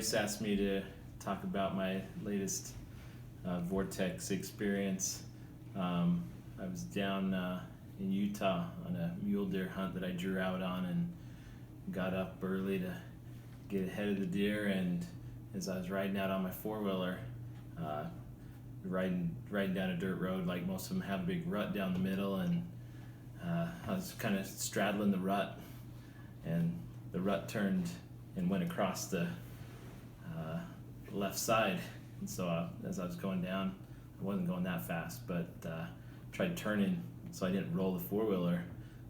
Bryce asked me to talk about my latest Vortex experience. I was down in Utah on a mule deer hunt that I drew out on, and got up early to get ahead of the deer. And as I was riding out on my four-wheeler, riding down a dirt road, like most of them have a big rut down the middle, and I was kind of straddling the rut, and the rut turned and went across the left side. And so as I was going down, I wasn't going that fast, but tried turning so I didn't roll the four-wheeler.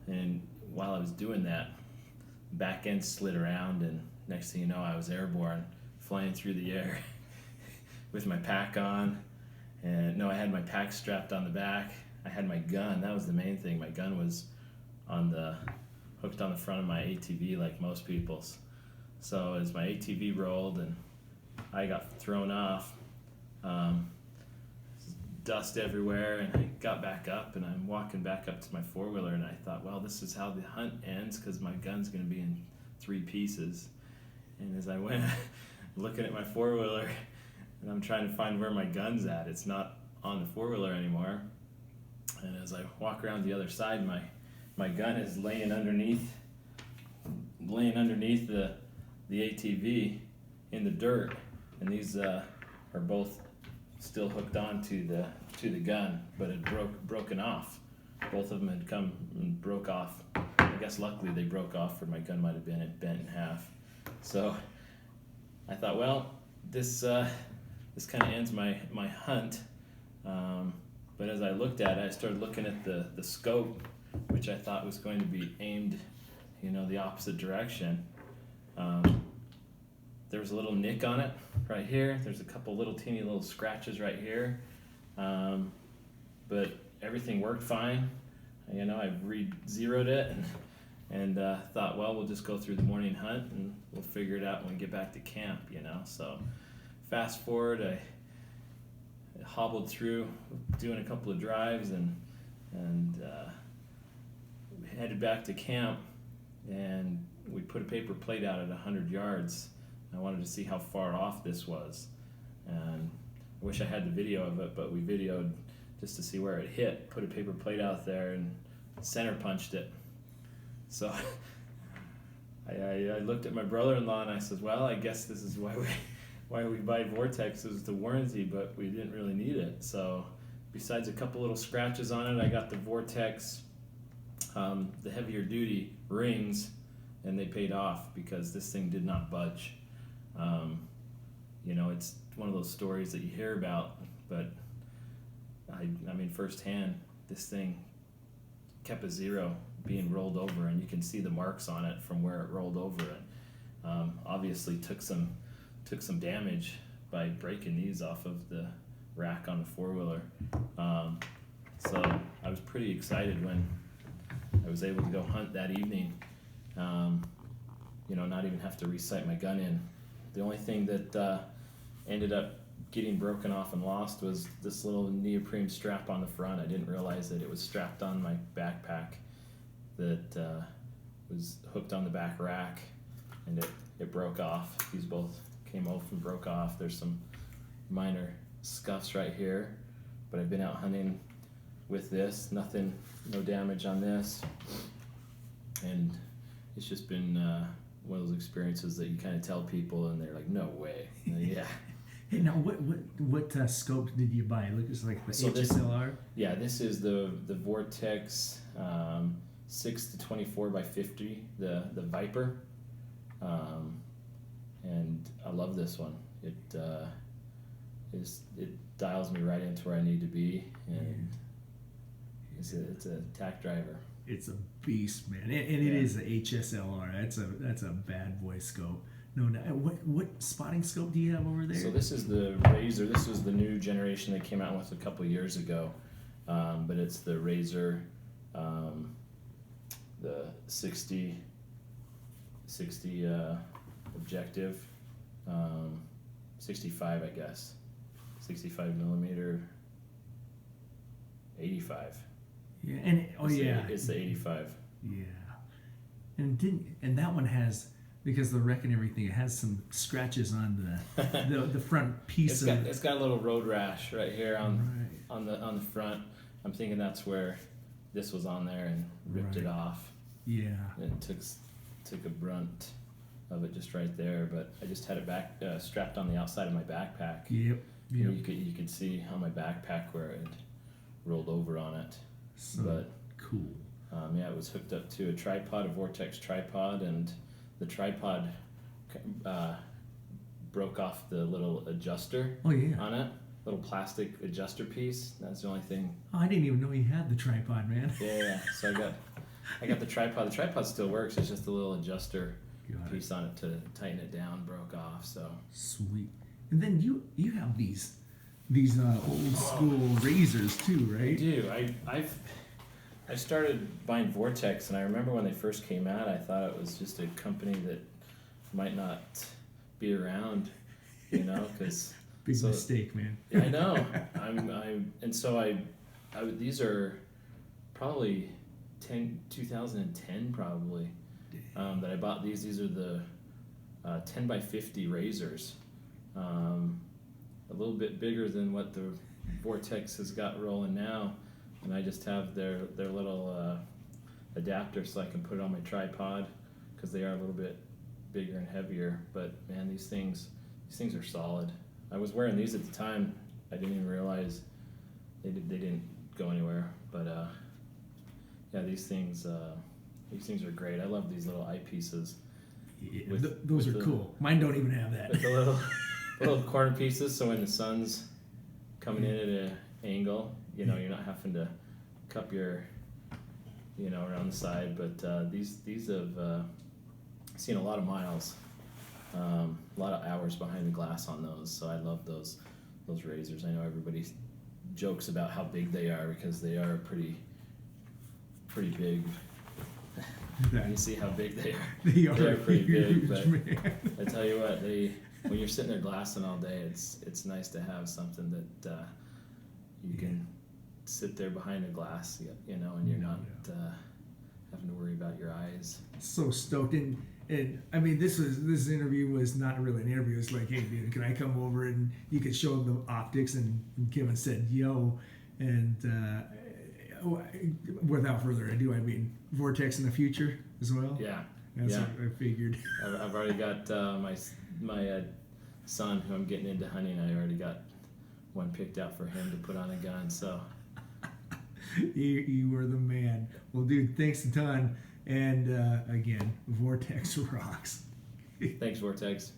And while I was doing that, back end slid around, and next thing you know, I was airborne, flying through the air with my pack on. And no, I had my pack strapped on the back. I had my gun. That was the main thing. My gun was hooked on the front of my ATV, like most people's. So as my ATV rolled and I got thrown off, dust everywhere, and I got back up, and I'm walking back up to my four-wheeler, and I thought, well, this is how the hunt ends, because my gun's going to be in 3 pieces. And as I went looking at my four-wheeler, and I'm trying to find where my gun's at, it's not on the four-wheeler anymore. And as I walk around the other side, my gun is laying underneath the ATV in the dirt, and these are both still hooked on to the gun, but it broken off. Both of them had come and broke off. I guess luckily they broke off, or my gun might have been bent in half. So I thought, well, this kind of ends my hunt. But as I looked at it, I started looking at the scope, which I thought was going to be aimed, the opposite direction. There was a little nick on it right here. There's a couple teeny little scratches right here. But everything worked fine. I re-zeroed it and thought, well, we'll just go through the morning hunt and we'll figure it out when we get back to camp, So fast forward, I hobbled through doing a couple of drives and headed back to camp, and we put a paper plate out at 100 yards. I wanted to see how far off this was, and I wish I had the video of it, but we videoed just to see where it hit. Put a paper plate out there and center punched it. So I looked at my brother-in-law and I said, well, I guess this is why we buy Vortex, is the warranty, but we didn't really need it. So besides a couple little scratches on it, I got the Vortex, the heavier duty rings, and they paid off because this thing did not budge. It's one of those stories that you hear about, but I mean firsthand, this thing kept a zero being rolled over, and you can see the marks on it from where it rolled over. And obviously took some damage by breaking these off of the rack on the four-wheeler. So I was pretty excited when I was able to go hunt that evening, not even have to re-sight my gun in. The only thing that ended up getting broken off and lost was this little neoprene strap on the front. I didn't realize that it was strapped on my backpack that was hooked on the back rack, and it broke off. These both came off and broke off. There's some minor scuffs right here, but I've been out hunting with this, no damage on this, and it's just been one of those experiences that you kind of tell people and they're like, no way. Yeah. Hey, now what scope did you buy? It looks like the HSLR. This is the Vortex 6 to 24 by 50, the Viper. And I love this one. It dials me right into where I need to be, and it's a tack driver. It's a beast, man, and it is a HSLR. That's a bad boy scope. No, what spotting scope do you have over there? So this is the Razor. This was the new generation they came out with a couple of years ago, but it's the Razor, the 60 objective, 65, I guess, 65 millimeter, 85. Yeah, and it's the 85. Yeah, and that one has because the wreck and everything, it has some scratches on the front piece it's got a little road rash right here on the front. I'm thinking that's where this was on there and ripped it off. Yeah. And it took a brunt of it just right there, but I just had it back strapped on the outside of my backpack. Yep. You could see on my backpack where it rolled over on it. So but cool. Yeah, it was hooked up to a tripod, a Vortex tripod, and the tripod broke off the little adjuster on it, little plastic adjuster piece. That's the only thing. Oh, I didn't even know you had the tripod, man. Yeah. So I got the tripod. The tripod still works. It's just a little adjuster piece on it to tighten it down. Broke off. So sweet. And then you have these old school razors too, right? I do. I started buying Vortex, and I remember when they first came out, I thought it was just a company that might not be around, because big mistake, man. I know. These are probably 2010 probably that I bought these. These are the 10x50 razors, a little bit bigger than what the Vortex has got rolling now. And I just have their little adapter so I can put it on my tripod because they are a little bit bigger and heavier. But man, these things are solid. I was wearing these at the time. I didn't even realize they didn't go anywhere. But yeah, these things are great. I love these little eyepieces. Yeah, those are cool. Mine don't even have that. With the little corner pieces, so when the sun's coming in at an angle, you're not having to cup your, around the side. But these have seen a lot of miles, a lot of hours behind the glass on those. So I love those razors. I know everybody jokes about how big they are because they are pretty big. You see how big they are. They are pretty big. But man. I tell you what, when you're sitting there glassing all day, it's nice to have something that you can sit there behind a glass, and you're not having to worry about your eyes. So stoked. And I mean, this interview was not really an interview. It's like, hey, dude, can I come over and you could show them the optics? And Kevin said, yo. And without further ado, I mean, Vortex in the future as well? Yeah. That's what I figured. I've already got my son, who I'm getting into hunting, I already got one picked out for him to put on a gun, so. You were the man. Well, dude, thanks a ton. And again, Vortex rocks. Thanks, Vortex.